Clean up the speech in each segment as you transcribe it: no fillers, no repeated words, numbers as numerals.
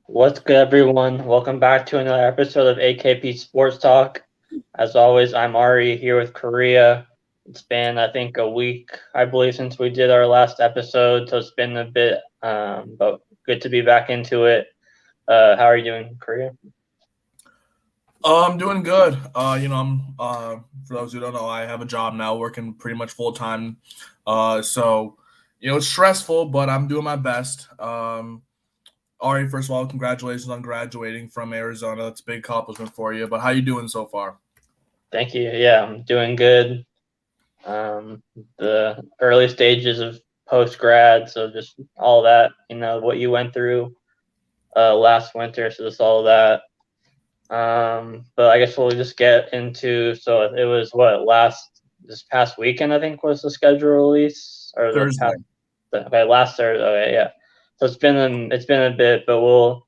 What's good, everyone? Welcome back to another episode of AKP Sports Talk. As always, I'm Ari here with Korea. It's been, I think, a week, I believe, since we did our last episode, so it's been a bit, but good to be back into it. How are you doing, Korea? I'm doing good. I'm for those who don't know, I have a job now, working pretty much full time. It's stressful, but I'm doing my best. Ari, first of all, congratulations on graduating from Arizona. That's a big accomplishment for you. But how you doing so far? Thank you. Yeah, I'm doing good. Um, the early stages of post grad, so just all that, what you went through last winter, so just all that. But I guess we'll just get into. So it was this past weekend, I think, was the schedule release, or the Thursday. past okay, last Thursday. Okay, yeah. So it's been a bit, but we'll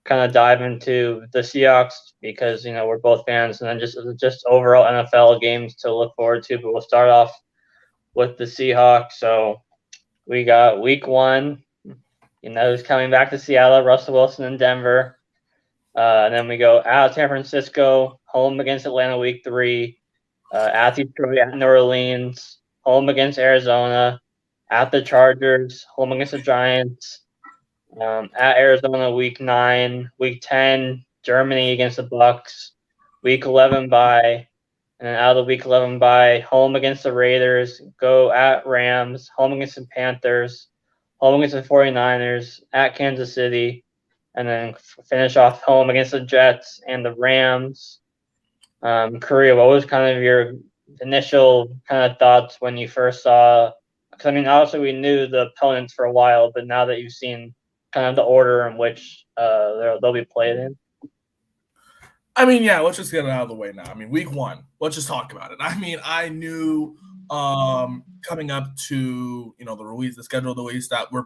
kind of dive into the Seahawks because we're both fans, and then just overall NFL games to look forward to. But we'll start off with the Seahawks. So we got week one. Who's coming back to Seattle? Russell Wilson in Denver. And then we go out San Francisco, home against Atlanta week three, at Detroit, at New Orleans, home against Arizona, at the Chargers, home against the Giants, at Arizona week nine, week 10, Germany against the Bucks, week 11 bye, and then out of the week 11 bye, home against the Raiders, go at Rams, home against the Panthers, home against the 49ers, at Kansas City, and then finish off home against the Jets and the Rams. Korea, what was kind of your initial kind of thoughts when you first saw? Because I mean, obviously we knew the opponents for a while, but now that you've seen kind of the order in which they'll be played in. I mean, yeah, let's just get it out of the way now. I mean, week one, let's just talk about it. I mean, I knew coming up to the schedule release that we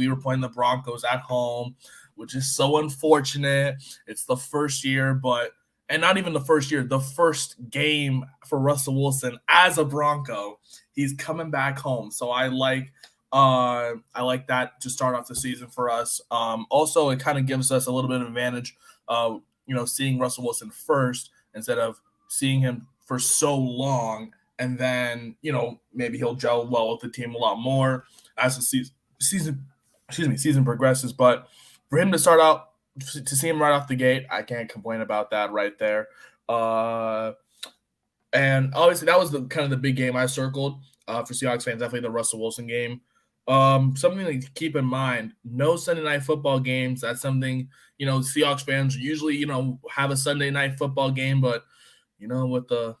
were playing the Broncos at home, which is so unfortunate. It's the first year, and not even the first year, the first game for Russell Wilson as a Bronco. He's coming back home. So I like that to start off the season for us. Also, it kind of gives us a little bit of advantage seeing Russell Wilson first instead of seeing him for so long, and then maybe he'll gel well with the team a lot more as the season progresses. But for him to start out to see him right off the gate, I can't complain about that right there. And obviously that was the kind of the big game I circled for Seahawks fans, definitely the Russell Wilson game. Something to keep in mind: no Sunday night football games. That's something Seahawks fans usually have a Sunday night football game, but with the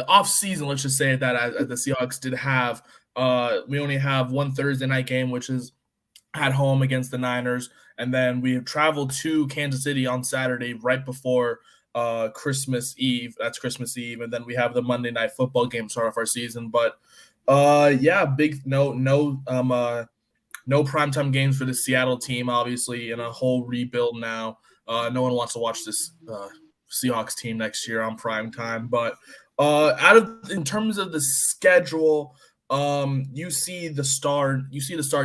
off season, let's just say that as the Seahawks did have, we only have one Thursday night game, which is at home against the Niners, and then we have traveled to Kansas City on Saturday right before Christmas Eve. That's Christmas Eve, and then we have the Monday night football game start off our season. But yeah, big no primetime games for the Seattle team, obviously, in a whole rebuild now. No one wants to watch this Seahawks team next year on prime time. But in terms of the schedule, you see the star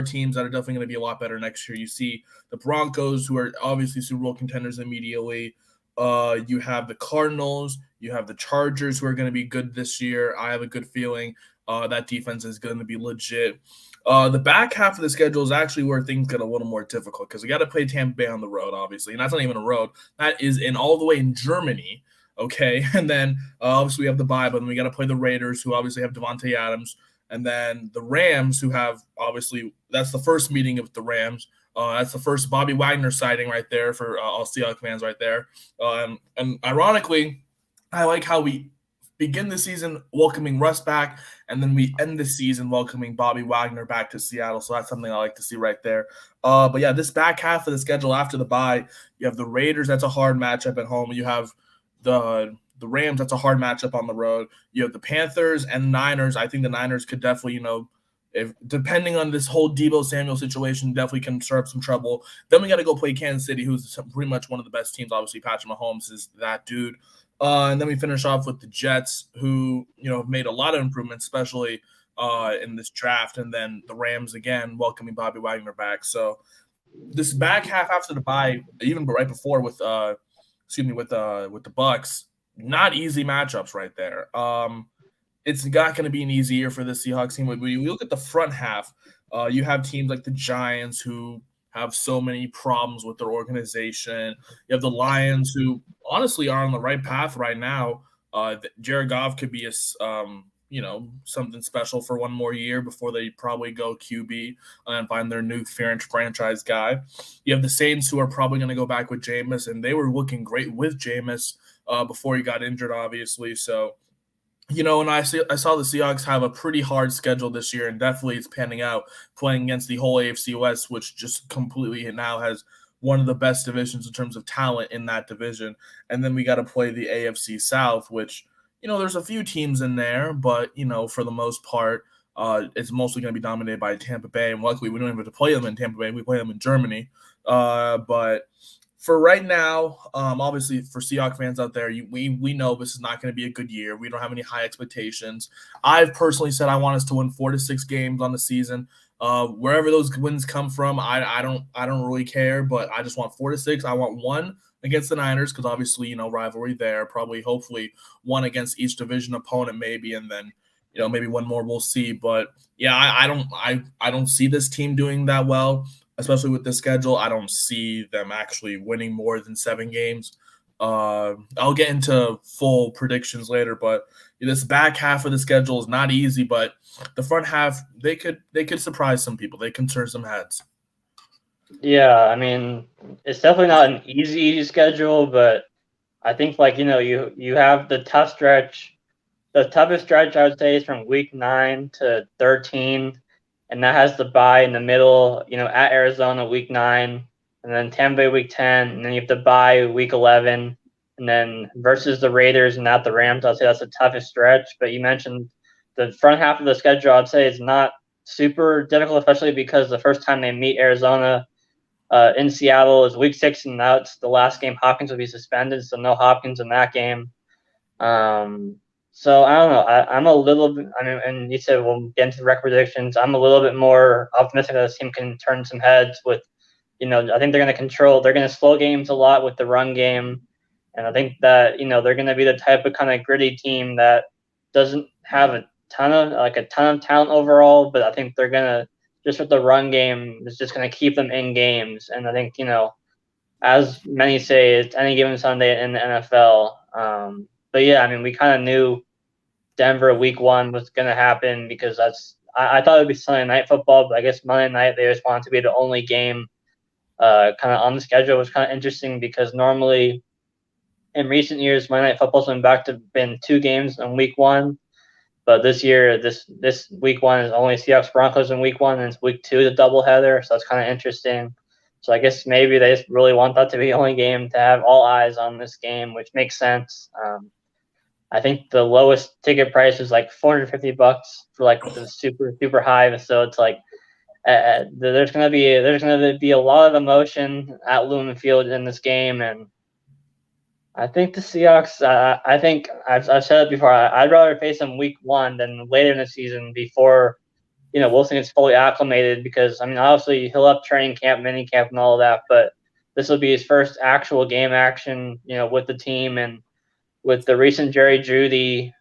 teams that are definitely going to be a lot better next year. You see the Broncos, who are obviously Super Bowl contenders immediately. You have the Cardinals, you have the Chargers, who are going to be good this year. I have a good feeling that defense is going to be legit. The back half of the schedule is actually where things get a little more difficult because we got to play Tampa Bay on the road, obviously, and that's not even a road. That is in all the way in Germany, okay? And then obviously we have the bye, but then we got to play the Raiders, who obviously have Devontae Adams, and then the Rams, who have obviously that's the first meeting of the Rams. That's the first Bobby Wagner sighting right there for all Seahawks fans right there. And ironically, I like how we begin the season welcoming Russ back, and then we end the season welcoming Bobby Wagner back to Seattle. So that's something I like to see right there. But yeah, this back half of the schedule after the bye, you have the Raiders. That's a hard matchup at home. You have the Rams. That's a hard matchup on the road. You have the Panthers and Niners. I think the Niners could definitely, if depending on this whole Deebo Samuel situation, definitely can stir up some trouble. Then we got to go play Kansas City, who's pretty much one of the best teams. Obviously, Patrick Mahomes is that dude. And then we finish off with the Jets, who have made a lot of improvements, especially in this draft. And then the Rams again, welcoming Bobby Wagner back. So this back half after the bye, even right before with with the Bucks, not easy matchups right there. It's not going to be an easy year for the Seahawks team. When you look at the front half, you have teams like the Giants who have so many problems with their organization. You have the Lions who honestly are on the right path right now. Jared Goff could be something special for one more year before they probably go QB and find their new franchise guy. You have the Saints who are probably going to go back with Jameis, and they were looking great with Jameis before he got injured, obviously. So and I saw the Seahawks have a pretty hard schedule this year, and definitely it's panning out playing against the whole AFC West, which just completely now has one of the best divisions in terms of talent in that division. And then we got to play the AFC South, which there's a few teams in there, but for the most part, it's mostly going to be dominated by Tampa Bay. And luckily, we don't even have to play them in Tampa Bay; we play them in Germany. But for right now, obviously for Seahawks fans out there, we know this is not going to be a good year. We don't have any high expectations. I've personally said I want us to win 4 to 6 games on the season. Wherever those wins come from, I don't really care, but I just want 4 to 6. I want one against the Niners because obviously rivalry there. Probably hopefully one against each division opponent maybe, and then maybe one more we'll see. But yeah, I don't see this team doing that well. Especially with the schedule, I don't see them actually winning more than 7 games. I'll get into full predictions later, but this back half of the schedule is not easy. But the front half, they could surprise some people. They can turn some heads. Yeah, I mean, it's definitely not an easy schedule, but I think you have the tough stretch. The toughest stretch I would say is from week 9 to 13. And that has the bye in the middle, at Arizona week 9, and then Tampa Bay week 10, and then you have the bye week 11, and then versus the Raiders and not the Rams. I'd say that's the toughest stretch. But you mentioned the front half of the schedule. I'd say is not super difficult, especially because the first time they meet Arizona in Seattle is week 6, and that's the last game. Hopkins will be suspended, so no Hopkins in that game. So I don't know. I'm a little bit. I mean, and you said we'll get into the record predictions. I'm a little bit more optimistic that this team can turn some heads. With, I think they're going to control. They're going to slow games a lot with the run game, and I think that they're going to be the type of kind of gritty team that doesn't have a ton of talent overall. But I think they're going to just with the run game is just going to keep them in games. And I think as many say, it's any given Sunday in the NFL. But yeah, I mean, we kind of knew Denver week 1 was going to happen because I thought it would be Sunday night football, but I guess Monday night they just wanted to be the only game kind of on the schedule, which was kind of interesting because normally in recent years, Monday night football's been 2 games in week 1. But this year, this week 1 is only Seahawks Broncos in week 1, and it's week 2 the doubleheader, so it's kind of interesting. So I guess maybe they just really want that to be the only game to have all eyes on this game, which makes sense. I think the lowest ticket price is like $450 for like the super high. So it's like there's gonna be a lot of emotion at Lumen Field in this game, and I think the Seahawks. I think I've said it before. I'd rather face them week 1 than later in the season before Wilson gets fully acclimated. Because I mean, obviously he'll have training camp, mini camp, and all of that, but this will be his first actual game action, with the team. And with the recent Jerry Jeudy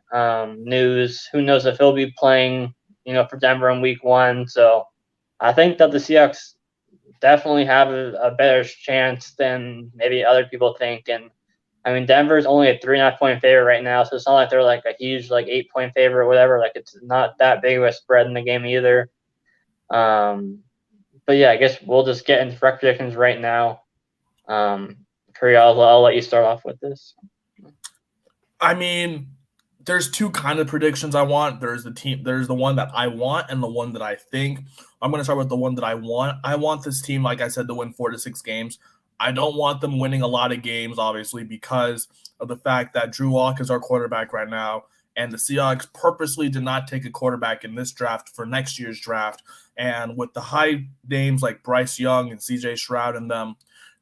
news, who knows if he'll be playing, for Denver in week 1. So I think that the Seahawks definitely have a better chance than maybe other people think. And I mean, Denver's only a 3.5 point favorite right now, so it's not like they're like a huge 8 point favorite or whatever. Like it's not that big of a spread in the game either. But yeah, I guess we'll just get into record predictions right now. Curry, I'll let you start off with this. I mean, there's 2 kind of predictions I want. There's the one that I want and the one that I think. I'm going to start with the one that I want. I want this team, like I said, to win 4 to 6 games. I don't want them winning a lot of games, obviously, because of the fact that Drew Lock is our quarterback right now, and the Seahawks purposely did not take a quarterback in this draft for next year's draft. And with the high names like Bryce Young and C.J. Stroud and them,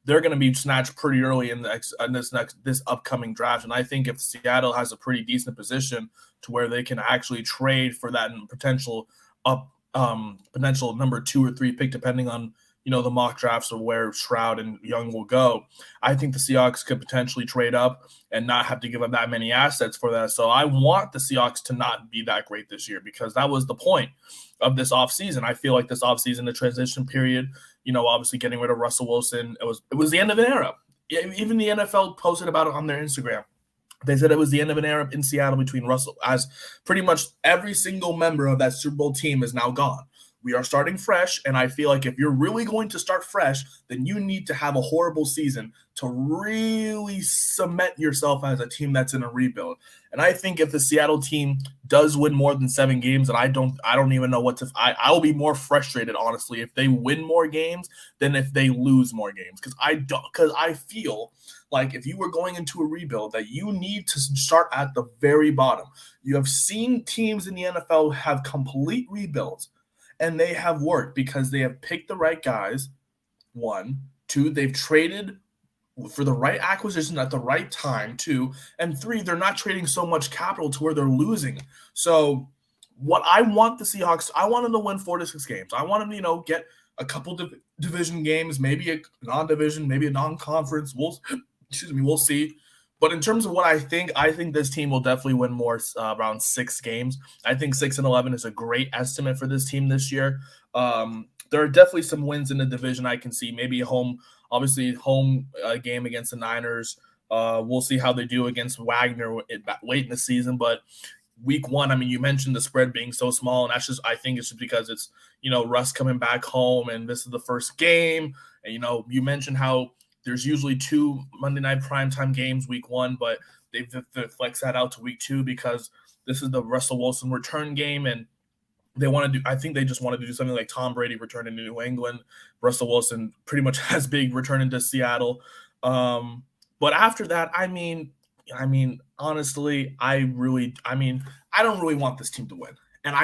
they're going to be snatched pretty early in this upcoming draft. And I think if Seattle has a pretty decent position to where they can actually trade for that potential number 2 or 3 pick, depending on the mock drafts of where Stroud and Young will go, I think the Seahawks could potentially trade up and not have to give up that many assets for that. So I want the Seahawks to not be that great this year, because that was the point of this offseason. I feel like this offseason, the transition period, obviously getting rid of Russell Wilson, it was the end of an era. Even the NFL posted about it on their Instagram. They said it was the end of an era in Seattle between Russell, as pretty much every single member of that Super Bowl team is now gone. We are starting fresh, and I feel like if you're really going to start fresh, then you need to have a horrible season to really cement yourself as a team that's in a rebuild. And I think if the Seattle team does win more than 7 games, and I don't even know what to. I will be more frustrated, honestly, if they win more games than if they lose more games, because I feel like if you were going into a rebuild, that you need to start at the very bottom. You have seen teams in the NFL have complete rebuilds, and they have worked because they have picked the right guys. 1, 2, they've traded for the right acquisition at the right time. 2, and 3, they're not trading so much capital to where they're losing. So what I want the Seahawks, I want them to win 4 to 6 games. I want them to, get a couple division games, maybe a non-division, maybe a non-conference. We'll see. But in terms of what I think this team will definitely win more, around 6 games. I think 6-11 is a great estimate for this team this year. There are definitely some wins in the division I can see. Maybe a home game against the Niners. We'll see how they do against Wagner late in the season. But week 1, you mentioned the spread being so small, and I think it's just because it's, Russ coming back home, and this is the first game. And, you mentioned how there's usually 2 Monday night primetime games week 1, but they've flexed that out to week 2 because this is the Russell Wilson return game, and I think they just wanted to do something like Tom Brady returning to New England. Russell Wilson pretty much has big returning to Seattle. But after that, honestly, I don't really want this team to win. And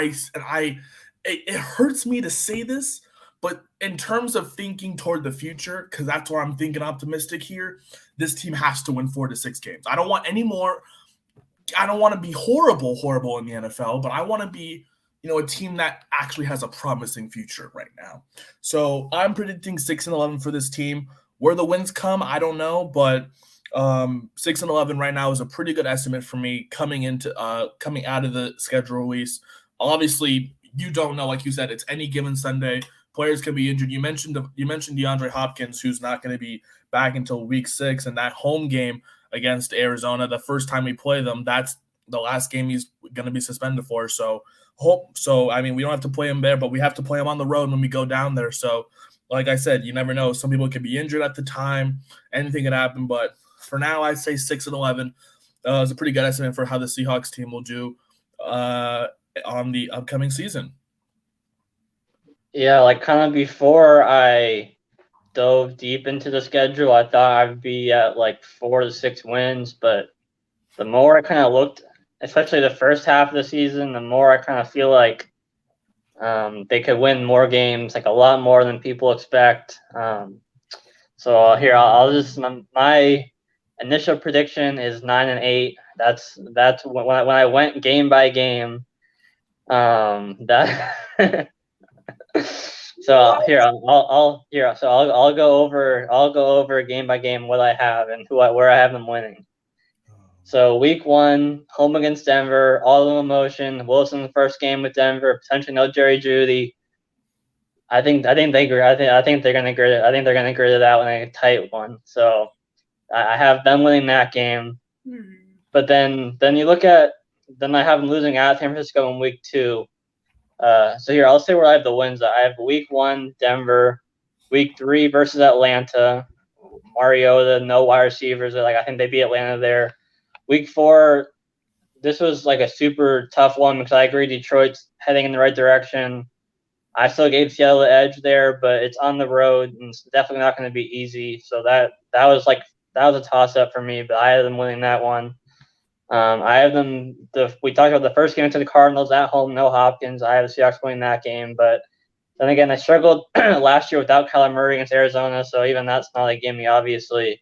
it hurts me to say this, but in terms of thinking toward the future, because that's where I'm thinking optimistic here, this team has to win 4 to 6 games. I don't want any more. I don't want to be horrible in the NFL, but I want to be, a team that actually has a promising future right now. So I'm predicting 6-11 for this team. Where the wins come, I don't know, but 6-11 right now is a pretty good estimate for me coming out of the schedule release. Obviously, you don't know, like you said, it's any given Sunday. Players can be injured. You mentioned DeAndre Hopkins, who's not going to be back until week 6, and that home game against Arizona, the first time we play them, that's the last game he's going to be suspended for. So we don't have to play him there, but we have to play him on the road when we go down there. So, like I said, you never know. Some people could be injured at the time. Anything could happen. But for now, I'd say 6-11 is a pretty good estimate for how the Seahawks team will do on the upcoming season. Yeah, like kind of before I dove deep into the schedule, I thought I'd be at like 4 to 6 wins, but the more I kind of looked, especially the first half of the season, the more I kind of feel like they could win more games, like a lot more than people expect. So here, I'll just my initial prediction is 9-8. That's when I went game by game. That. So here I'll go over game by game what I have and where I have them winning. So week 1, home against Denver, all the emotion. Wilson's first game with Denver, potentially no Jerry Jeudy. I think they're gonna grit it. I think they're gonna grit it out in a tight one. So I have them winning that game. But then you look at I have them losing at San Francisco in week 2. So here I'll say where I have the wins. I have week 1 Denver, week 3 versus Atlanta. Mariota, no wide receivers. I think they beat Atlanta there. Week 4, this was like a super tough one because I agree Detroit's heading in the right direction. I still gave Seattle the edge there, but it's on the road and it's definitely not going to be easy. So that was a toss up for me, but I had them winning that one. I have them. We talked about the first game to the Cardinals at home, no Hopkins. I have the Seahawks winning that game, but then again, I struggled last year without Kyler Murray against Arizona, so even that's not a gimme, obviously.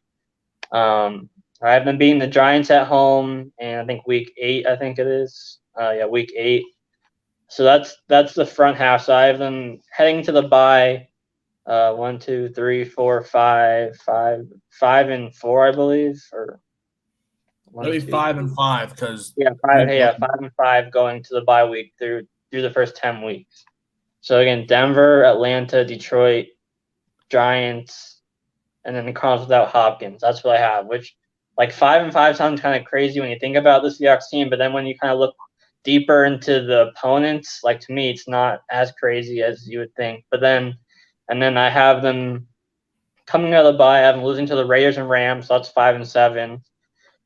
I have them beating the Giants at home, and I think week 8, I think it is. Week 8. So that's the front half. So I have them heading to the bye 1, 2, 3, 4, 5, 5-4, I believe, or Maybe 5-5 because yeah, 5-5 going to the bye week through the first 10 weeks. So again, Denver, Atlanta, Detroit, Giants, and then the Cardinals without Hopkins. That's what I have. Which, like, 5-5 sounds kind of crazy when you think about the Seahawks team, but then when you kind of look deeper into the opponents, like, to me, it's not as crazy as you would think. But then, and then I have them coming out of the bye. I have them losing to the Raiders and Rams, so that's 5-7.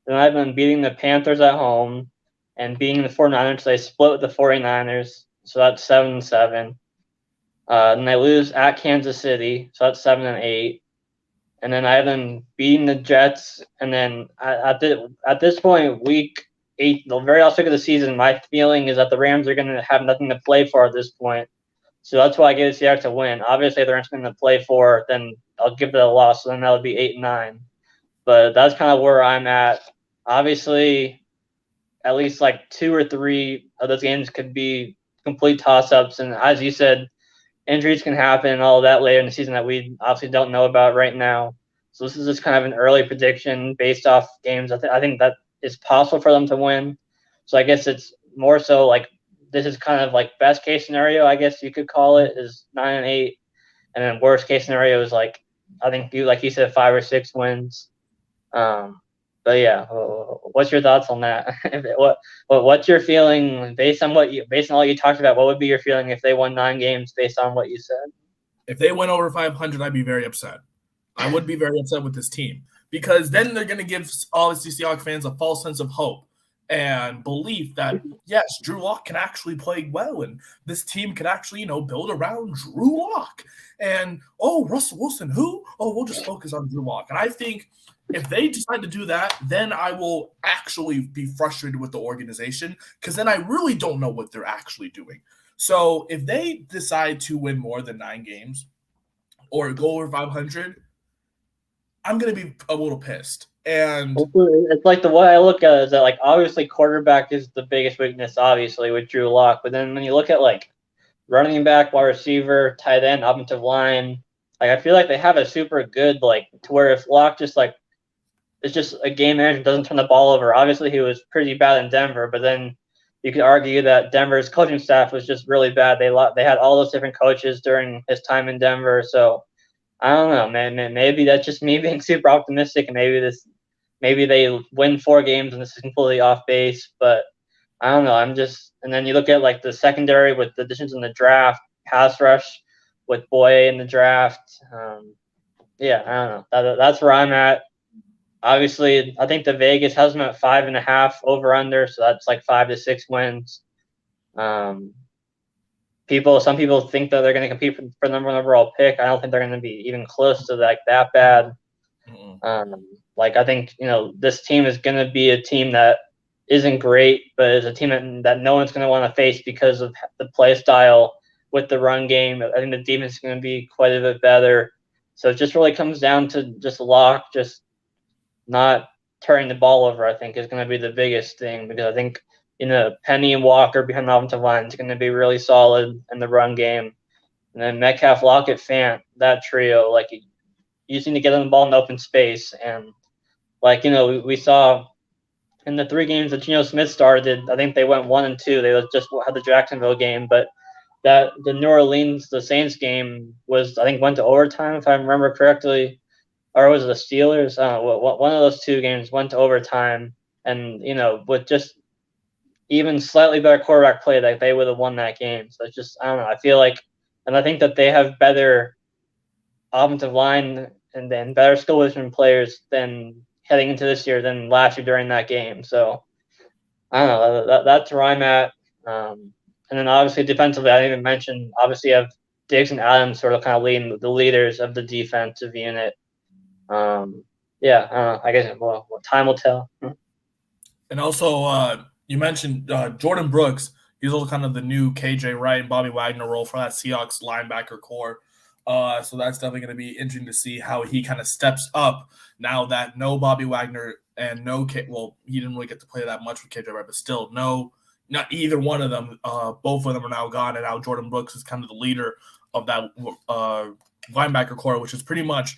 Then I have them beating the Panthers at home and beating the 49ers. So they split with the 49ers, so that's 7-7. And they lose at Kansas City, so that's 7-8. And then I have them beating the Jets. And then at this point, week 8, the very last week of the season, my feeling is that the Rams are going to have nothing to play for at this point. So that's why I give the Seahawks a win. Obviously, if the Rams are going to play for, then I'll give it a loss. So then that would be 8-9. But that's kind of where I'm at. Obviously, at least like 2 or 3 of those games could be complete toss-ups. And as you said, injuries can happen and all of that later in the season that we obviously don't know about right now. So this is just kind of an early prediction based off games. I think that it's possible for them to win. So I guess it's more so like this is kind of like best case scenario, I guess you could call it, is 9-8, and then worst case scenario is like I think you said 5 or 6 wins. But yeah, what's your thoughts on that? What's your feeling based on all you talked about? What would be your feeling if they won 9 games based on what you said? If they went over 500, I'd be very upset. I would be very upset with this team because then they're going to give obviously Seahawks fans a false sense of hope and belief that yes, Drew Lock can actually play well, and this team can actually build around Drew Lock. And Russell Wilson, who? We'll just focus on Drew Lock. And I think if they decide to do that, then I will actually be frustrated with the organization because then I really don't know what they're actually doing. So if they decide to win more than 9 games or go over 500, I'm going to be a little pissed. And it's like the way I look at it is that, like, obviously quarterback is the biggest weakness, obviously, with Drew Lock. But then when you look at, like, running back, wide receiver, tight end, offensive line, like, I feel like they have a super good, like, to where if Lock just, like, it's just a game manager doesn't turn the ball over. Obviously, he was pretty bad in Denver, but then you could argue that Denver's coaching staff was just really bad. They had all those different coaches during his time in Denver. So I don't know, man. Maybe that's just me being super optimistic, and maybe they win 4 games and this is completely off base. But I don't know. And then you look at like the secondary with the additions in the draft, pass rush with Boye in the draft. Yeah, I don't know. That's where I'm at. Obviously, I think the Vegas has them at 5.5 over under, so that's like 5 to 6 wins. Some people think that they're going to compete for the number 1 overall pick. I don't think they're going to be even close to like that bad. Like I think this team is going to be a team that isn't great, but is a team that no one's going to want to face because of the play style with the run game. I think the defense is going to be quite a bit better. So it just really comes down to just Lock, just not turning the ball over, I think, is going to be the biggest thing because I think, Penny and Walker behind the offensive line is going to be really solid in the run game. And then Metcalf, Lockett, Fant, that trio, like, you just need to get them the ball in open space. And, like, we saw in the 3 games that Geno Smith started, I think they went 1-2. They just had the Jacksonville game, but the New Orleans, the Saints game was, I think, went to overtime, if I remember correctly. Or was it the Steelers? One of those 2 games went to overtime, and with just even slightly better quarterback play, like they would have won that game. So it's just, I don't know. I feel like, and I think that they have better offensive line and then better skill position players than heading into this year than last year during that game. So I don't know. That's where I'm at. And then obviously defensively, I didn't even mention. Obviously, you have Diggs and Adams sort of kind of leading the leaders of the defensive unit. Yeah, I guess time will tell. And also, you mentioned Jordan Brooks. He's also kind of the new KJ Wright and Bobby Wagner role for that Seahawks linebacker core. So that's definitely going to be interesting to see how he kind of steps up now that no Bobby Wagner and no he didn't really get to play that much with KJ Wright, but still not either one of them. Both of them are now gone, and now Jordan Brooks is kind of the leader of that linebacker core, which has pretty much,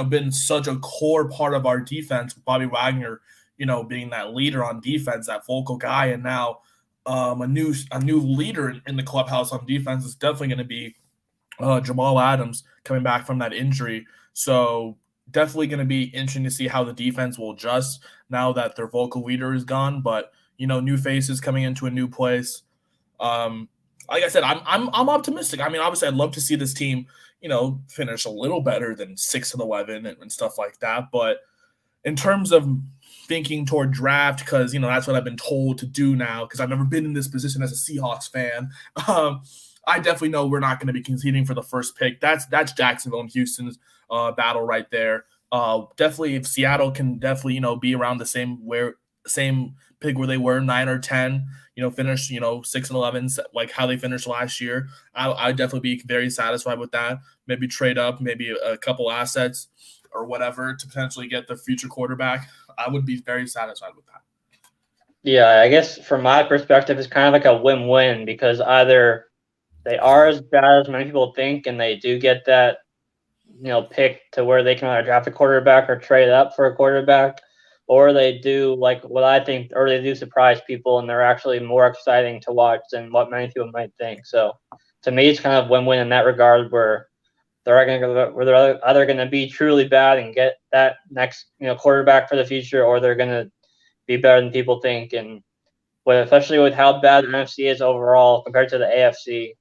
been such a core part of our defense with Bobby Wagner, being that leader on defense, that vocal guy. And now a new leader in the clubhouse on defense is definitely going to be Jamal Adams coming back from that injury. So definitely going to be interesting to see how the defense will adjust now that their vocal leader is gone. But new faces coming into a new place. Like I said, I'm optimistic. I mean, obviously, I'd love to see this team, finish a little better than 6-11 and stuff like that. But in terms of thinking toward draft, because that's what I've been told to do now, because I've never been in this position as a Seahawks fan. I definitely know we're not going to be competing for the first pick. That's Jacksonville and Houston's battle right there. Definitely, if Seattle can definitely be around the same pick where they were, 9 or 10, finish 6-11 like how they finished last year, I'd definitely be very satisfied with that. Maybe trade up, maybe a couple assets or whatever to potentially get the future quarterback. I would be very satisfied with that. Yeah, I guess from my perspective, it's kind of like a win-win, because either they are as bad as many people think, and they do get that, pick to where they can either draft a quarterback or trade up for a quarterback, or they do like what I think, or they do surprise people, and they're actually more exciting to watch than what many people might think. So to me, it's kind of win-win in that regard, where they're either going to be truly bad and get that next quarterback for the future, or they're going to be better than people think. And especially with how bad the NFC is overall compared to the AFC,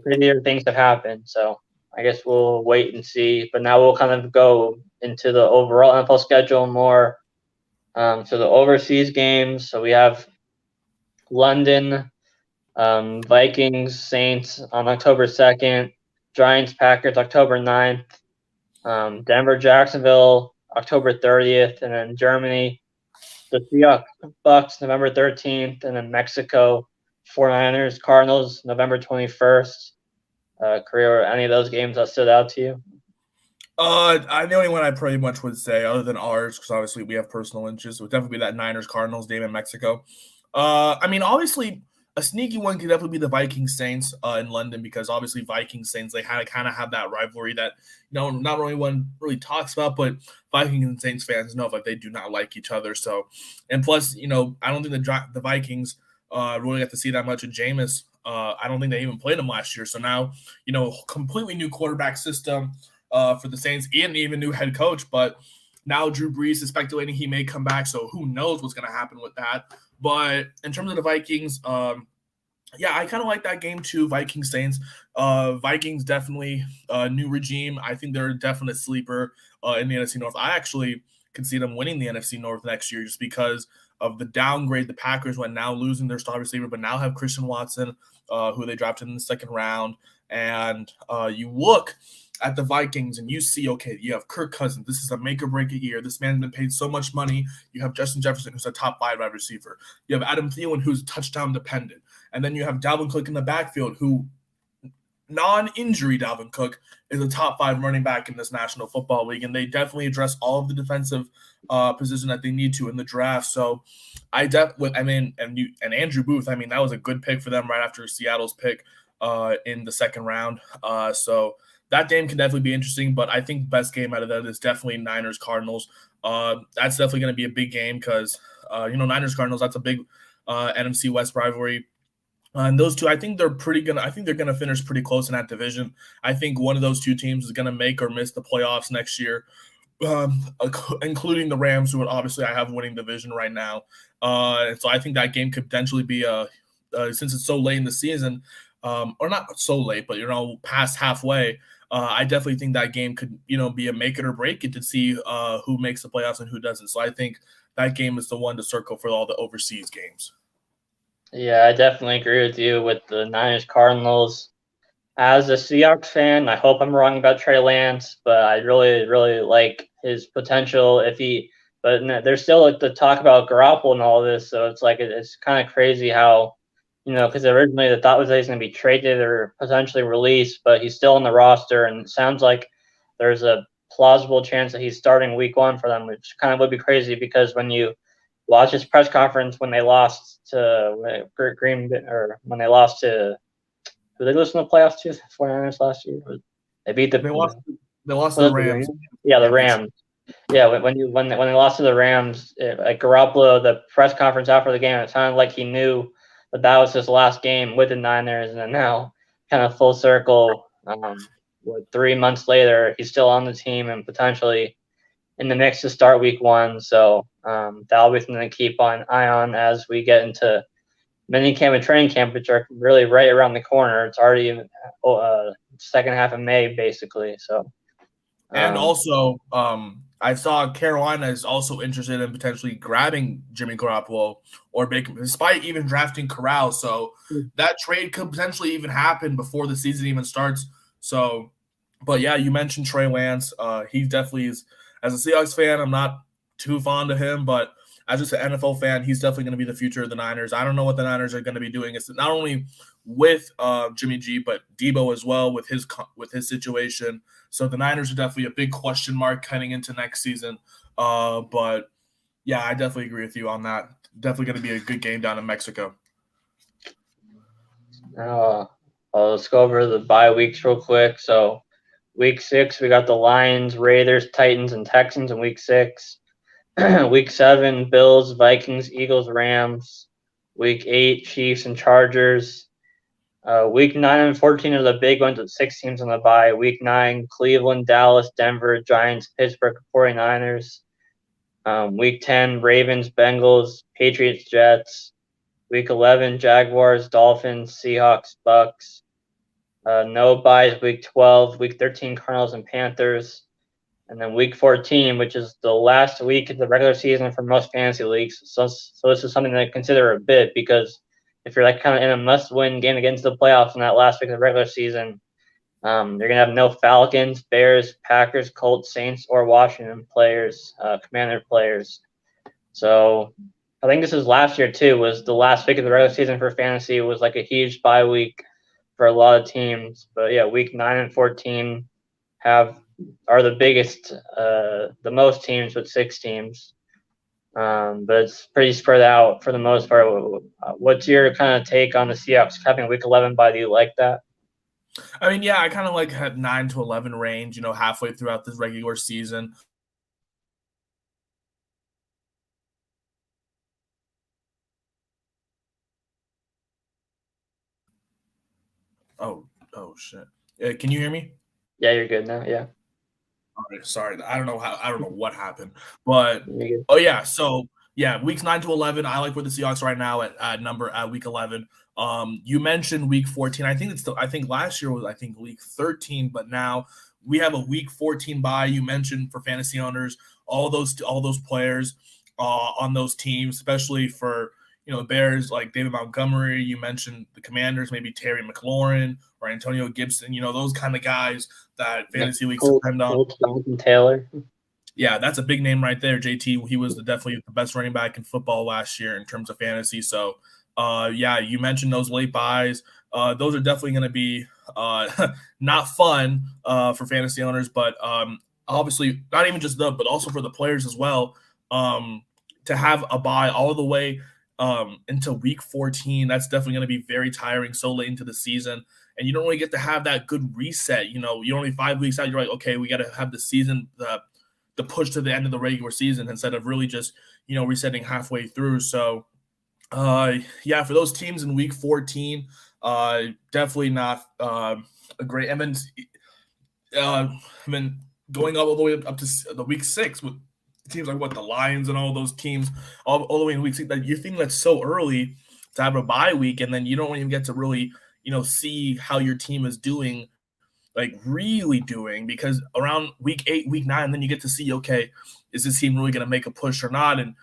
prettier things have happened. So I guess we'll wait and see. But now we'll kind of go into the overall NFL schedule more. So the overseas games. So we have London, Vikings, Saints on October 2nd, Giants, Packers October 9th, Denver, Jacksonville October 30th, and then Germany, the Seahawks, Bucks November 13th, and then Mexico, 49ers, Cardinals November 21st. Career, any of those games that stood out to you? The only one I pretty much would say, other than ours, because obviously we have personal interests, would definitely be that Niners-Cardinals game in Mexico. I mean, obviously, a sneaky one could definitely be the Viking Saints in London, because obviously Viking Saints, they kind of have that rivalry that not only one really talks about, but Viking and Saints fans know like they do not like each other. So, and plus, I don't think the Vikings really got to see that much of Jameis. I don't think they even played him last year. So now, completely new quarterback system for the Saints, and even new head coach. But now Drew Brees is speculating he may come back, so who knows what's going to happen with that. But in terms of the Vikings, yeah, I kind of like that game too, Vikings Saints. Vikings definitely new regime. I think they're a definite sleeper in the NFC North. I actually can see them winning the NFC North next year just because of the downgrade the Packers went, now losing their star receiver, but now have Christian Watson, who they drafted in the second round. And you look at the Vikings and you see, okay, you have Kirk Cousins. This is a make or break year. This man's been paid so much money. You have Justin Jefferson, who's a top 5 wide receiver. You have Adam Thielen, who's touchdown dependent. And then you have Dalvin Cook in the backfield, who non-injury Dalvin Cook is a top 5 running back in this National Football League. And they definitely address all of the defensive position that they need to in the draft. So and Andrew Booth, I mean, that was a good pick for them right after Seattle's pick in the second round. So that game can definitely be interesting, but I think best game out of that is definitely Niners-Cardinals. That's definitely going to be a big game because, Niners-Cardinals, that's a big NFC West rivalry. And those two, I think they're going to finish pretty close in that division. I think one of those two teams is going to make or miss the playoffs next year, including the Rams, who obviously I have winning division right now. So I think that game could potentially be since it's so late in the season, or not so late, but past halfway. I definitely think that game could, be a make it or break it to see who makes the playoffs and who doesn't. So I think that game is the one to circle for all the overseas games. Yeah, I definitely agree with you with the Niners Cardinals. As a Seahawks fan, I hope I'm wrong about Trey Lance, but I really, really like his potential but there's still the talk about Garoppolo and all this, so it's like it's kind of crazy how, because originally the thought was that he's going to be traded or potentially released, but he's still on the roster, and it sounds like there's a plausible chance that he's starting week 1 for them, which kind of would be crazy because when you watch his press conference when they lost to Green Bay, or when they lost to, who they lose in the playoffs to, the 49ers last year? They beat the They lost. They lost to was the it the Rams. Rams? Yeah, the Championship. Rams. Yeah, when they lost to the Rams, like Garoppolo, the press conference after the game, it sounded like he knew that was his last game with the Niners, and then now, kind of full circle, 3 months later, he's still on the team and potentially in the mix to start Week 1. So that'll be something to keep an eye on as we get into mini camp and training camp, which are really right around the corner. It's already second half of May, basically. So. And also, I saw Carolina is also interested in potentially grabbing Jimmy Garoppolo or making, despite even drafting Corral. So that trade could potentially even happen before the season even starts. So, but yeah, you mentioned Trey Lance. He definitely is. As a Seahawks fan, I'm not too fond of him, but as just an NFL fan, he's definitely going to be the future of the Niners. I don't know what the Niners are going to be doing. It's not only with Jimmy G, but Debo as well with his situation. So the Niners are definitely a big question mark heading into next season. But yeah, I definitely agree with you on that. Definitely going to be a good game down in Mexico. Let's go over the bye weeks real quick. So Week 6, we got the Lions, Raiders, Titans, and Texans in Week 6. Week 7, Bills, Vikings, Eagles, Rams. Week 8, Chiefs and Chargers. Week 9 and 14 are the big ones with 6 teams on the bye. Week 9, Cleveland, Dallas, Denver, Giants, Pittsburgh, 49ers. Week 10, Ravens, Bengals, Patriots, Jets. Week 11, Jaguars, Dolphins, Seahawks, Bucks. No buys. Week 12, Week 13, Cardinals and Panthers. And then Week 14, which is the last week of the regular season for most fantasy leagues. So this is something to consider a bit, because if you're like kind of in a must-win game against the playoffs in that last week of the regular season, you're gonna have no Falcons, Bears, Packers, Colts, Saints, or Washington players, Commander players. So I think this is last year too. Was the last week of the regular season for fantasy. It was like a huge bye week for a lot of teams. But yeah, Week 9 and 14 are the biggest, the most teams with 6 teams. But it's pretty spread out for the most part. What's your kind of take on the Seahawks having Week 11 bye? Do you like that? I mean, yeah, I kind of like had 9 to 11 range, halfway throughout this regular season. Oh shit. Can you hear me? Yeah, you're good now. Yeah. All right, sorry. I don't know what happened. But oh yeah, so yeah, weeks 9 to 11. I like where the Seahawks right now at week 11. You mentioned week 14. I think last year was week 13, but now we have a week 14 bye. You mentioned for fantasy owners, all those players on those teams, especially for the Bears, like David Montgomery. You mentioned the Commanders, maybe Terry McLaurin or Antonio Gibson. Those kind of guys that fantasy leagues depend on. Jonathan Taylor. Yeah, that's a big name right there, JT. He was definitely the best running back in football last year in terms of fantasy. So, yeah, you mentioned those late buys. Those are definitely going to be not fun for fantasy owners, but obviously not even just them, but also for the players as well. To have a buy all the way into week 14, that's definitely going to be very tiring so late into the season. And you don't really get to have that good reset. You're only 5 weeks out. You're like, okay, we got to have the season, the push to the end of the regular season instead of really just, resetting halfway through. So, yeah, for those teams in week 14, definitely not a great. And then going all the way up to the week 6 with teams like the Lions and all those teams all the way in week 6, that you think that's so early to have a bye week, and then you don't even get to really see how your team is doing, like really doing, because around week 8, week 9, then you get to see, okay, is this team really going to make a push or not? And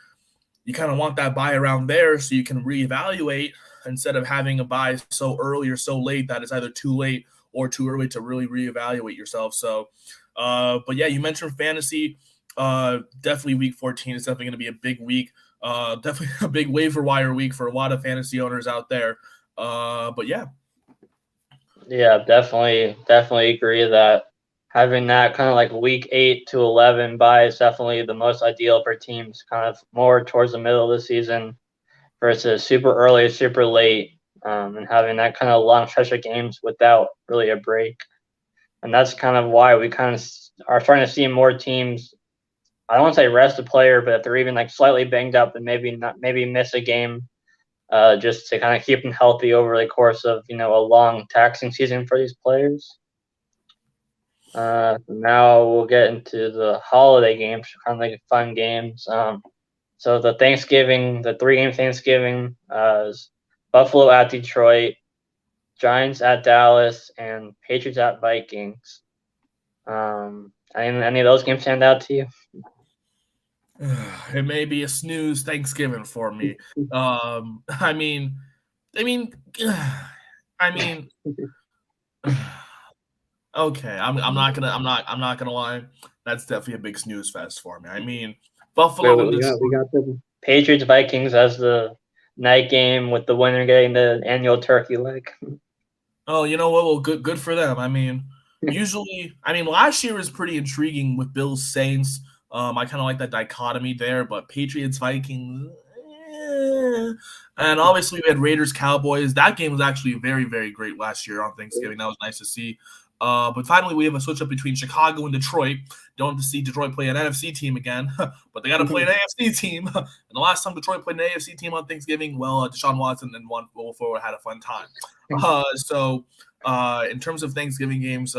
you kind of want that bye around there so you can reevaluate instead of having a bye so early or so late that it's either too late or too early to really reevaluate yourself. So, but yeah, you mentioned fantasy. Definitely week 14 is definitely going to be a big week. Definitely a big waiver wire week for a lot of fantasy owners out there. But yeah. Yeah, definitely agree that having that kind of like week 8 to 11 bye is definitely the most ideal for teams kind of more towards the middle of the season versus super early, super late, and having that kind of long stretch of games without really a break. and that's kind of why we kind of are starting to see more teams. I don't want to say rest a player, but if they're even like slightly banged up and maybe miss a game, just to kind of keep them healthy over the course of a long taxing season for these players. Now we'll get into the holiday games, kind of like fun games. So the 3-game Thanksgiving is Buffalo at Detroit, Giants at Dallas, and Patriots at Vikings. Any of those games stand out to you? It may be a snooze Thanksgiving for me. I mean, okay. I'm not gonna lie. That's definitely a big snooze fest for me. I mean, Buffalo and we Detroit. got the Patriots Vikings as the night game with the winner getting the annual turkey leg. Oh, you know what? Well, good for them. I mean, last year was pretty intriguing with Bills Saints. I kind of like that dichotomy there, but Patriots Vikings, and obviously we had Raiders Cowboys. That game was actually very very great last year on Thanksgiving. That was nice to see. But finally, we have a switch up between Chicago and Detroit. Don't have to see Detroit play an NFC team again, but they got to play an AFC team. And the last time Detroit played an AFC team on Thanksgiving, well, Deshaun Watson and Will Fuller had a fun time. So in terms of Thanksgiving games,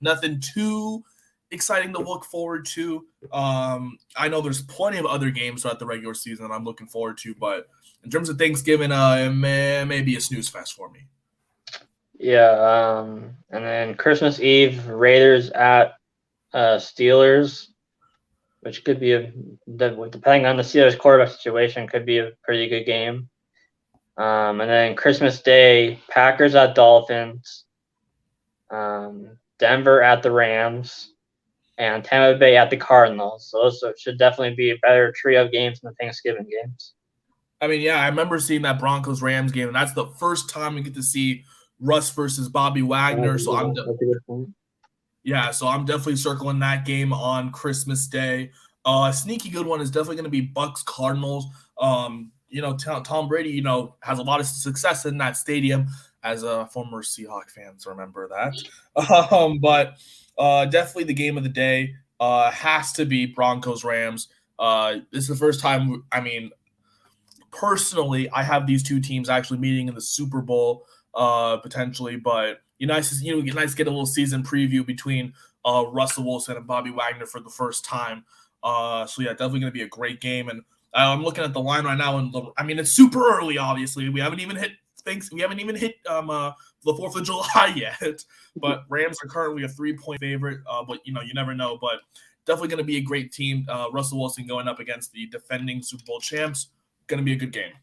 nothing too exciting to look forward to. I know there's plenty of other games throughout the regular season that I'm looking forward to, but in terms of Thanksgiving, it may be a snooze fest for me. Yeah, and then Christmas Eve, Raiders at Steelers, which could be depending on the Steelers quarterback situation, could be a pretty good game. And then Christmas Day, Packers at Dolphins, Denver at the Rams, and Tampa Bay at the Cardinals. So those should definitely be a better trio of games than the Thanksgiving games. I mean, yeah, I remember seeing that Broncos-Rams game, and that's the first time we get to see Russ versus Bobby Wagner. So I'm definitely circling that game on Christmas Day. A sneaky good one is definitely going to be Bucks Cardinals. Tom Brady, has a lot of success in that stadium as a former Seahawks fans remember that. But definitely the game of the day has to be Broncos Rams. This is the first time. I mean, personally, I have these two teams actually meeting in the Super Bowl potentially, but nice to get a little season preview between Russell Wilson and Bobby Wagner for the first time. So yeah, definitely going to be a great game. And I'm looking at the line right now, and it's super early. Obviously, we haven't even hit the 4th of July yet. But Rams are currently a 3-point favorite. But you never know. But definitely going to be a great team. Russell Wilson going up against the defending Super Bowl champs. Going to be a good game.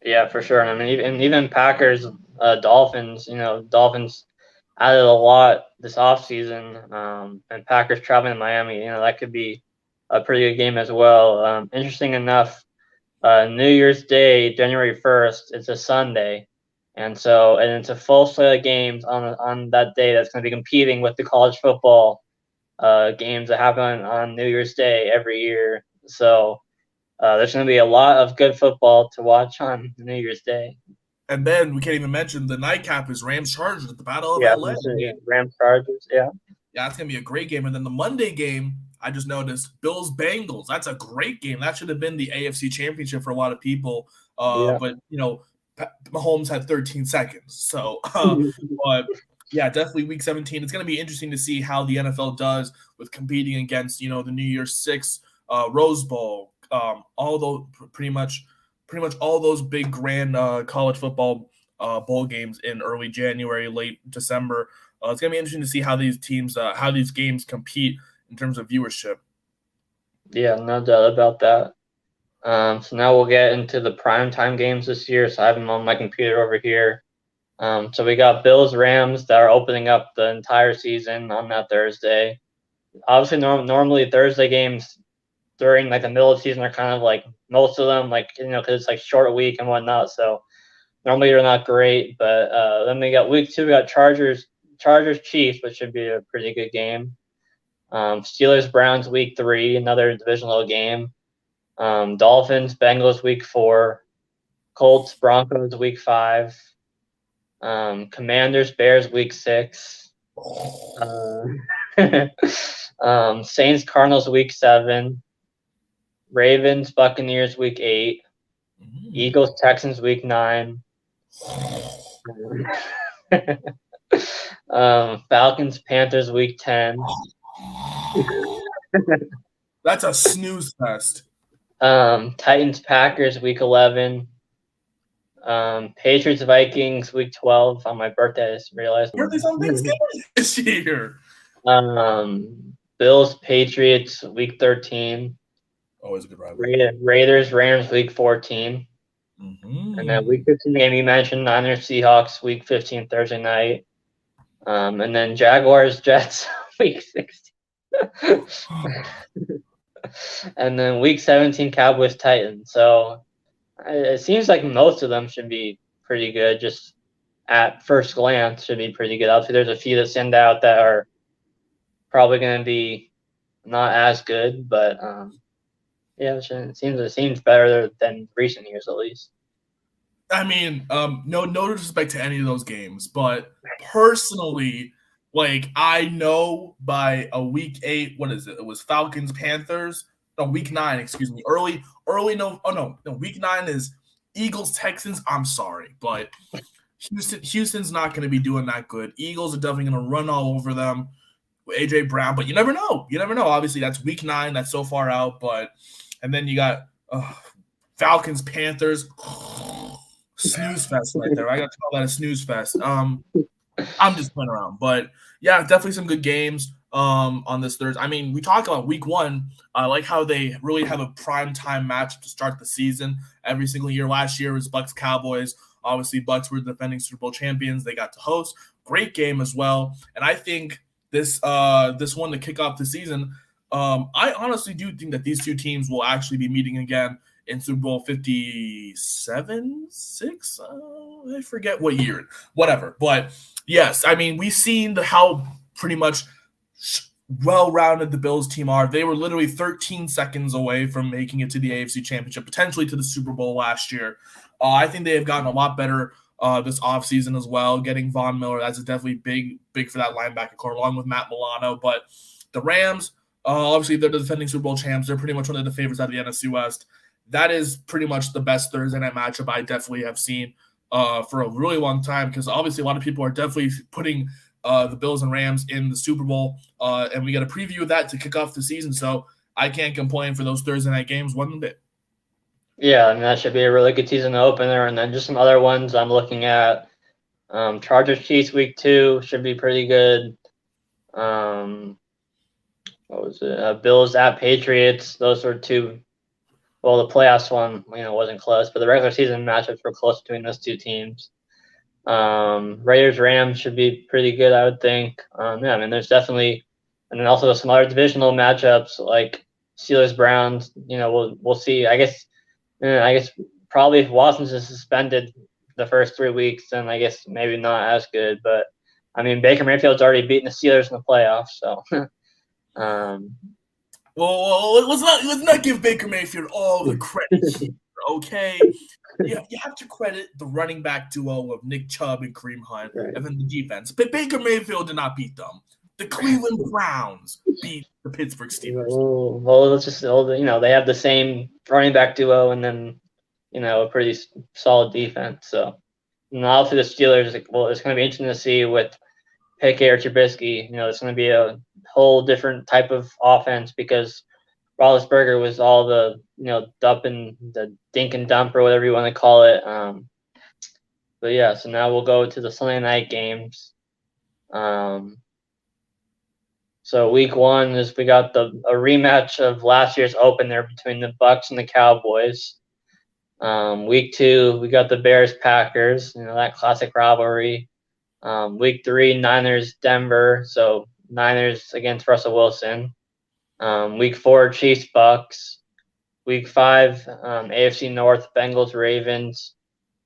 Yeah, for sure. I mean, even Packers, Dolphins. Dolphins added a lot this offseason, and Packers traveling to Miami. That could be a pretty good game as well. Interesting enough, New Year's Day, January 1st, it's a Sunday, and it's a full slate of games on that day that's going to be competing with the college football games that happen on New Year's Day every year. So there's going to be a lot of good football to watch on New Year's Day. And then we can't even mention the nightcap is Rams Chargers at the Battle of LA. Rams Chargers, yeah. Yeah, that's gonna be a great game. And then the Monday game, I just noticed Bills Bengals. That's a great game. That should have been the AFC Championship for a lot of people. But Mahomes had 13 seconds. So, but yeah, definitely Week 17. It's gonna be interesting to see how the NFL does with competing against the New Year's 6, Rose Bowl, all those pretty much all those big grand college football bowl games in early January, late December. It's going to be interesting to see how these teams, how these games compete in terms of viewership. Yeah, no doubt about that. So now we'll get into the primetime games this year. So I have them on my computer over here. So we got Bills Rams that are opening up the entire season on that Thursday. Obviously, normally Thursday games during the middle of the season are kind of like most of them, because it's short week and whatnot. So normally they're not great. But then we got week 2, we got Chargers Chiefs, which should be a pretty good game. Steelers Browns week 3, another divisional game. Dolphins Bengals week 4. Colts Broncos week 5. Commanders Bears week 6. Saints Cardinals week 7, Ravens Buccaneers week 8, Eagles Texans week 9, Falcons Panthers week 10. That's a snooze fest. Titans Packers week 11. Patriots Vikings week 12 on my birthday. I just realized. Birthday's on Thanksgiving this year. Bills Patriots week 13. Always a good rivalry. Raiders Rams week 14. And then week 15 game you mentioned, Niners Seahawks week 15 Thursday night. And then Jaguars Jets week 16. And then week 17 Cowboys Titans. So it seems like most of them should be pretty good. Just at first glance, should be pretty good. Obviously, there's a few that stand out that are probably going to be not as good, but yeah, it seems better than recent years at least. I mean, no disrespect to any of those games, but personally, like I know by a week 8, what is it? It was Falcons Panthers. No, week 9, excuse me. Early. No, week 9 is Eagles Texans. I'm sorry, but Houston's not going to be doing that good. Eagles are definitely going to run all over them with AJ Brown, but you never know. Obviously, that's week 9. That's so far out, but and then you got Falcons Panthers. Snooze fest right there. I got to call that a snooze fest. I'm just playing around, but yeah, definitely some good games on this Thursday. I mean, we talk about week 1. I like how they really have a prime time match to start the season every single year. Last year was Bucks Cowboys. Obviously, Bucks were defending Super Bowl champions. They got to host. Great game as well. And I think this one to kick off the season, I honestly do think that these two teams will actually be meeting again in Super Bowl 57, 6? I forget what year. Whatever. But yes, I mean, we've seen how pretty much well-rounded the Bills team are. They were literally 13 seconds away from making it to the AFC Championship, potentially to the Super Bowl last year. I think they have gotten a lot better this offseason as well. Getting Von Miller, that's definitely big for that linebacker core, along with Matt Milano. But the Rams, obviously, they're the defending Super Bowl champs. They're pretty much one of the favorites out of the NFC West. That is pretty much the best Thursday night matchup I definitely have seen for a really long time, because obviously a lot of people are definitely putting the Bills and Rams in the Super Bowl, and we got a preview of that to kick off the season, so I can't complain for those Thursday night games one bit. Yeah, I mean, that should be a really good season opener, and then just some other ones I'm looking at. Chargers Chiefs week 2 should be pretty good. What was it? Bills at Patriots. Those were two. Well, the playoffs one, wasn't close, but the regular season matchups were close between those two teams. Raiders Rams should be pretty good, I would think. Yeah, I mean, there's definitely, and then also some other divisional matchups like Steelers Browns. We'll see. I guess probably if Watson's is suspended the first 3 weeks, then I guess maybe not as good. But I mean, Baker Mayfield's already beaten the Steelers in the playoffs, so. Well, let's not give Baker Mayfield all the credit here, okay? You have to credit the running back duo of Nick Chubb and Kareem Hunt, right, and then the defense. But Baker Mayfield did not beat them. The Cleveland Browns beat the Pittsburgh Steelers. Well, let's just, they have the same running back duo and then, a pretty solid defense. So, and obviously the Steelers, it's going to be interesting to see with Pickett or Trubisky. It's going to be a whole different type of offense because Roethlisberger was all the, dump and the dink and dump or whatever you want to call it. But yeah, so now we'll go to the Sunday night games. So week 1 is we got a rematch of last year's opener between the Bucks and the Cowboys. Week 2, we got the Bears Packers, that classic rivalry. Week 3, Niners Denver, so Niners against Russell Wilson. Week 4, Chiefs Bucks. Week 5, AFC North Bengals Ravens.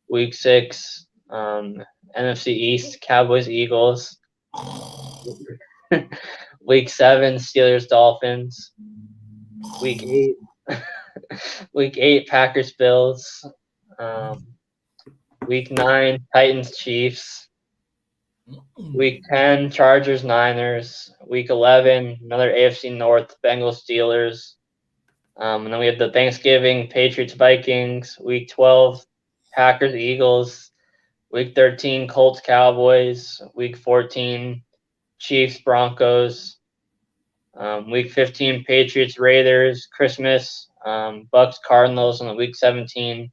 Week 6, NFC East Cowboys Eagles. Week 7, Steelers Dolphins. Week 8, Packers Bills. Week 9, Titans Chiefs. Week 10, Chargers, Niners. Week 11, another AFC North, Bengals, Steelers. And then we have the Thanksgiving, Patriots, Vikings. Week 12, Packers, Eagles. Week 13, Colts, Cowboys. Week 14, Chiefs, Broncos. Week 15, Patriots, Raiders. Christmas, Bucks, Cardinals. And then week 17,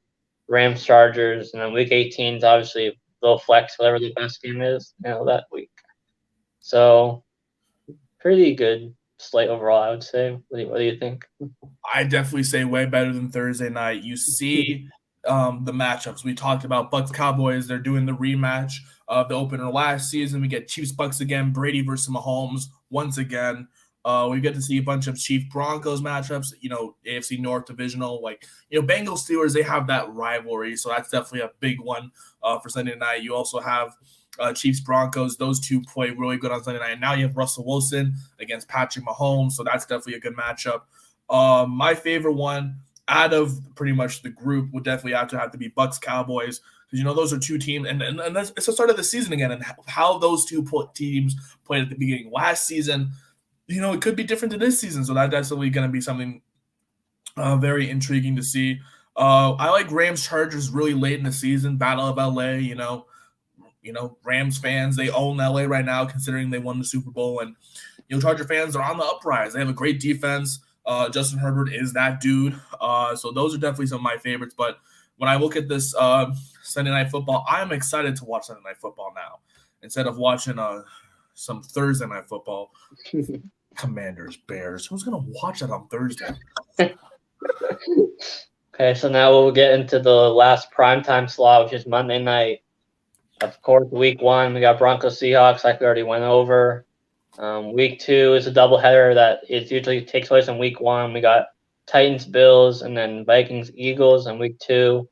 Rams, Chargers. And then week 18 is obviously they'll flex whatever the best game is, that week. So pretty good slate overall, I would say. What do you think? I definitely say way better than Thursday night. You see the matchups. We talked about Bucks Cowboys. They're doing the rematch of the opener last season. We get Chiefs Bucks again, Brady versus Mahomes once again. We get to see a bunch of Chiefs Broncos matchups, AFC North divisional. Bengals Steelers, they have that rivalry. So that's definitely a big one for Sunday night. You also have Chiefs Broncos. Those two play really good on Sunday night. And now you have Russell Wilson against Patrick Mahomes. So that's definitely a good matchup. My favorite one out of pretty much the group would definitely have to be Bucks Cowboys, because those are two teams, and it's the start of the season again, and how those two teams played at the beginning last season. It could be different to this season, so that's definitely going to be something very intriguing to see. I like Rams Chargers really late in the season, Battle of LA. Rams fans, they own LA right now, considering they won the Super Bowl, and Charger fans are on the uprise. They have a great defense. Justin Herbert is that dude. So those are definitely some of my favorites. But when I look at this Sunday Night Football, I'm excited to watch Sunday Night Football now instead of watching some Thursday Night Football. Commanders, Bears. Who's going to watch that on Thursday? Okay, so now we'll get into the last primetime slot, which is Monday night. Of course, week 1, we got Broncos Seahawks, like we already went over. Week 2 is a doubleheader that it usually takes place in week 1. We got Titans, Bills, and then Vikings, Eagles in week 2.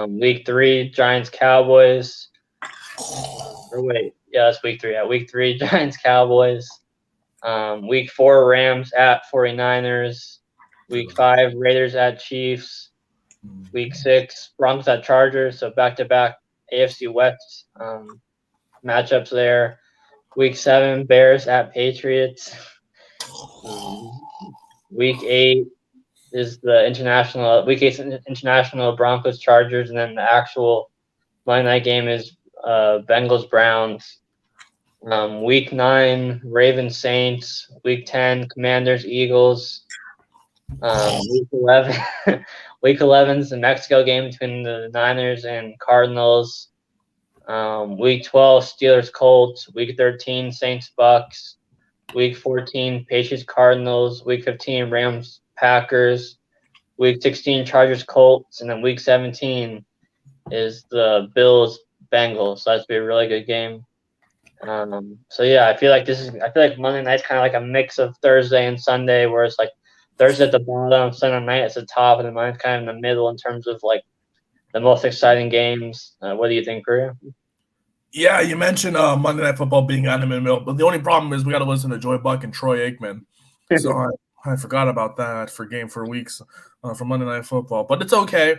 Week 3, Giants, Cowboys. That's week 3. Yeah, week 3, Giants, Cowboys. Week 4, Rams at 49ers. Week 5, Raiders at Chiefs. Week 6, Broncos at Chargers. So back-to-back AFC West matchups there. Week 7, Bears at Patriots. Week 8 is the international Broncos Chargers, and then the actual Monday night game is Bengals Browns. Week 9, Ravens Saints. Week 10, Commanders Eagles. Week 11, Week 11 is the Mexico game between the Niners and Cardinals. Week 12, Steelers Colts. Week 13, Saints Bucks. Week 14, Patriots Cardinals. Week 15, Rams Packers. Week 16, Chargers Colts, and then week 17 is the Bills Bengals. So that's be a really good game. So yeah, I feel like Monday night's kind of like a mix of Thursday and Sunday, where it's like Thursday at the bottom, Sunday night at the top, and then mine's kind of in the middle in terms of like the most exciting games. What do you think, Korea? Yeah, you mentioned Monday Night Football being out in the middle, but the only problem is we got to listen to Joy Buck and Troy Aikman. So I forgot about that for weeks for Monday Night Football, but it's okay.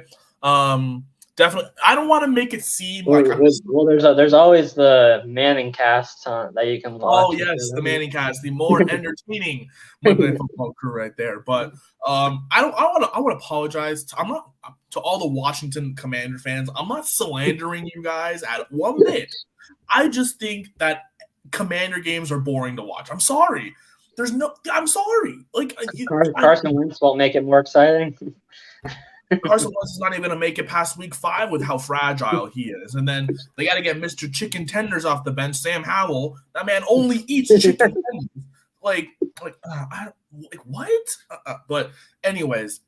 Definitely, I don't want to make it seem like there's always the Manning cast that you can watch. Oh yes, the Manning cast, the more entertaining Monday Night Football crew right there. But I want to apologize. I'm not to all the Washington Commander fans. I'm not slandering you guys at one bit. I just think that Commander games are boring to watch. I'm sorry. I'm sorry. Like Carson Wentz won't make it more exciting. Carson Wentz is not even going to make it past week 5 with how fragile he is. And then they got to get Mr. Chicken Tenders off the bench, Sam Howell. That man only eats chicken tenders. What? But anyways,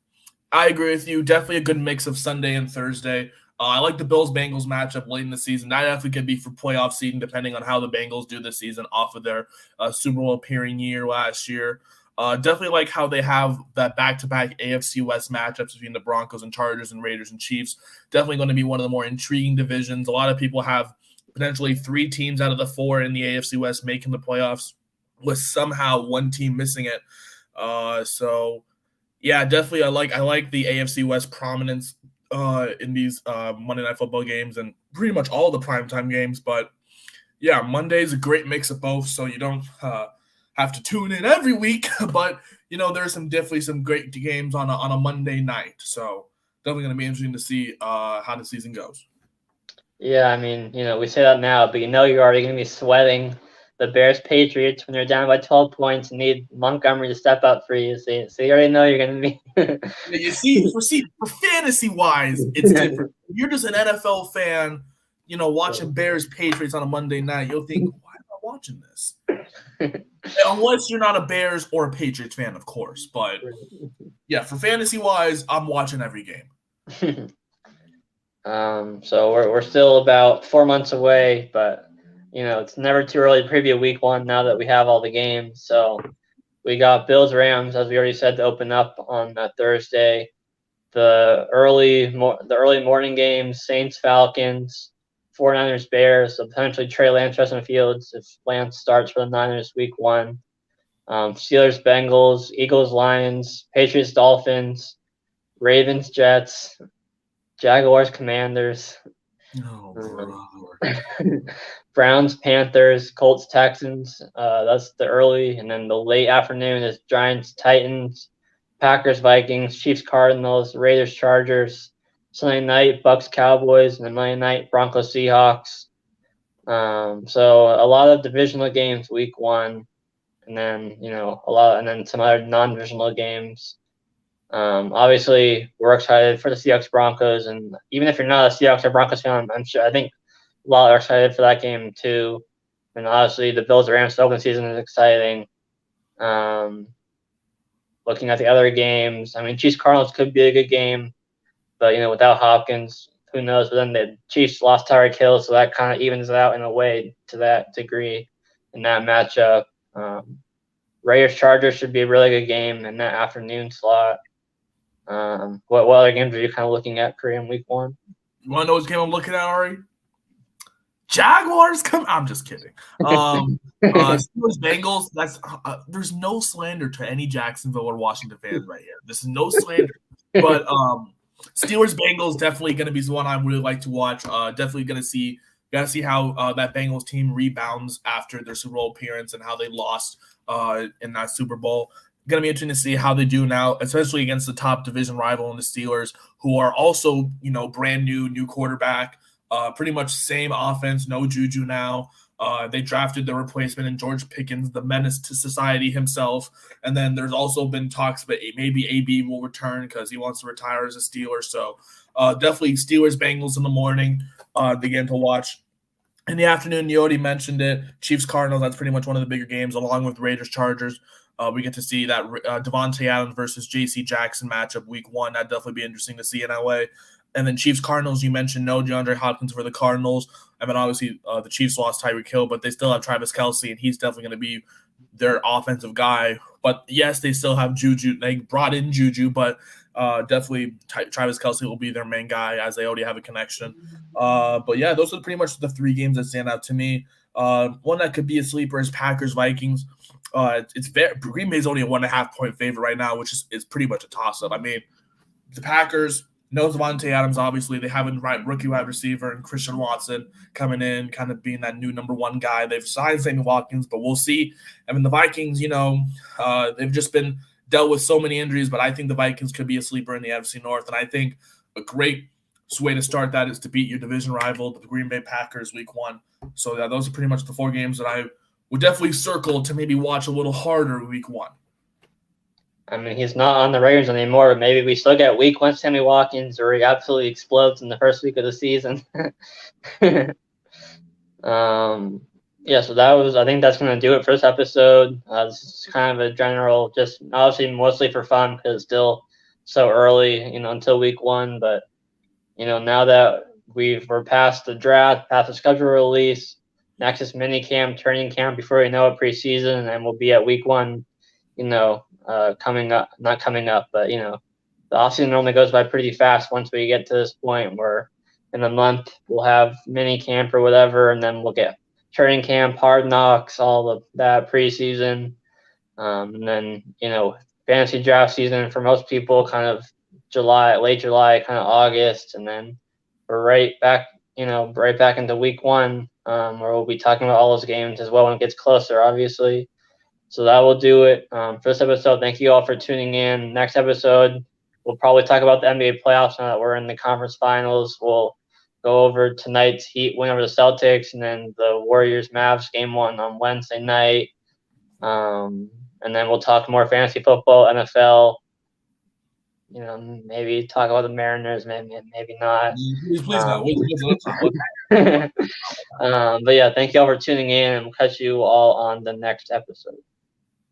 I agree with you. Definitely a good mix of Sunday and Thursday. I like the Bills-Bengals matchup late in the season. That definitely could be for playoff seeding, depending on how the Bengals do this season off of their Super Bowl appearing year last year. Definitely like how they have that back-to-back AFC West matchups between the Broncos and Chargers and Raiders and Chiefs. Definitely going to be one of the more intriguing divisions. A lot of people have potentially 3 teams out of the 4 in the AFC West making the playoffs, with somehow one team missing it. So yeah, definitely I like the AFC West prominence in these Monday Night Football games and pretty much all the primetime games. But Yeah, Monday is a great mix of both, so you don't have to tune in every week. But there's definitely some great games on a Monday night. So definitely going to be interesting to see how the season goes. Yeah, I mean, we say that now, but you're already going to be sweating the Bears Patriots when they're down by 12 points and need Montgomery to step up for you. So you already know you're going to be. Yeah, you see, for fantasy wise, it's different. If you're just an NFL fan, watching Bears Patriots on a Monday night, you'll think, why am I watching this? Unless you're not a Bears or a Patriots fan, of course. But yeah, for fantasy wise, I'm watching every game. So we're still about 4 months away, but it's never too early to preview week one now that we have all the games. So we got Bills Rams, as we already said, to open up on Thursday. The early morning games, Saints Falcons, 49ers Bears, so potentially Trey Lance, Justin Fields if Lance starts for the Niners week one. Steelers Bengals, Eagles Lions, Patriots Dolphins, Ravens Jets, Jaguars Commanders. Oh, brother. Browns, Panthers, Colts, Texans. That's the early, and then the late afternoon is Giants, Titans, Packers, Vikings, Chiefs, Cardinals, Raiders, Chargers. Sunday night, Bucks, Cowboys, and then Monday night, Broncos, Seahawks. So a lot of divisional games week one, and then and then some other non-divisional games. Obviously, we're excited for the Seahawks Broncos, and even if you're not a Seahawks or Broncos fan, I think a lot are excited for that game too. And obviously, the Bills Rams open season is exciting. Looking at the other games, I mean, Chiefs Cardinals could be a good game, but without Hopkins, who knows? But then the Chiefs lost Tyreek Hill, so that kind of evens it out in a way to that degree in that matchup. Raiders Chargers should be a really good game in that afternoon slot. What other games are you kind of looking at for in week one? You want to know what game I'm looking at, Ari? Jaguars come. I'm just kidding. Steelers Bengals. That's there's no slander to any Jacksonville or Washington fans right here. This is no slander, but Steelers Bengals definitely going to be the one I really like to watch. Definitely going to see. Got to see how that Bengals team rebounds after their Super Bowl appearance and how they lost in that Super Bowl. Going to be interesting to see how they do now, especially against the top division rival in the Steelers, who are also brand new quarterback. Pretty much same offense, no Juju now. They drafted the replacement in George Pickens, the menace to society himself. And then there's also been talks about maybe AB will return because he wants to retire as a Steeler. So definitely Steelers Bengals in the morning, the game to watch. In the afternoon, you already mentioned it. Chiefs Cardinals, that's pretty much one of the bigger games, along with Raiders Chargers. We get to see that Devontae Adams versus J.C. Jackson matchup week one. That'd definitely be interesting to see in LA. And then Chiefs Cardinals, you mentioned no DeAndre Hopkins for the Cardinals. I mean, obviously the Chiefs lost Tyreek Hill, but they still have Travis Kelce, and he's definitely going to be their offensive guy. But yes, they still have Juju. They brought in Juju, but definitely Travis Kelce will be their main guy as they already have a connection. But yeah, those are pretty much the three games that stand out to me. One that could be a sleeper is Packers Vikings. It's Green Bay's only a 1.5 point favorite right now, which is pretty much a toss up. I mean, the Packers. No Devontae Adams, obviously. They have a rookie wide receiver and Christian Watson coming in, kind of being that new number one guy. They've signed Sammy Watkins, but we'll see. I mean, the Vikings, they've just been dealt with so many injuries, but I think the Vikings could be a sleeper in the NFC North. And I think a great way to start that is to beat your division rival, the Green Bay Packers, week one. So those are pretty much the four games that I would definitely circle to maybe watch a little harder week one. I mean, he's not on the Raiders anymore, but maybe we still get week one Sammy Watkins, or he absolutely explodes in the first week of the season. Yeah, so I think that's going to do it for this episode. This is kind of a general, just obviously mostly for fun because it's still so early, until week one. But, now that we're past the draft, past the schedule release, next is mini camp, training camp before we know it, preseason, and we'll be at week one, coming up, not coming up, but the offseason normally goes by pretty fast once we get to this point where in a month we'll have mini camp or whatever, and then we'll get training camp, hard knocks, all of that preseason, and then fantasy draft season for most people kind of late July, kind of August, and then we're right back right back into week 1, where we'll be talking about all those games as well when it gets closer, obviously. So that will do it for this episode. Thank you all for tuning in. Next episode, we'll probably talk about the NBA playoffs now that we're in the conference finals. We'll go over tonight's Heat win over the Celtics, and then the Warriors-Mavs game 1 on Wednesday night. And then we'll talk more fantasy football, NFL. Maybe talk about the Mariners, maybe not. Please not. But yeah, thank you all for tuning in, and we'll catch you all on the next episode.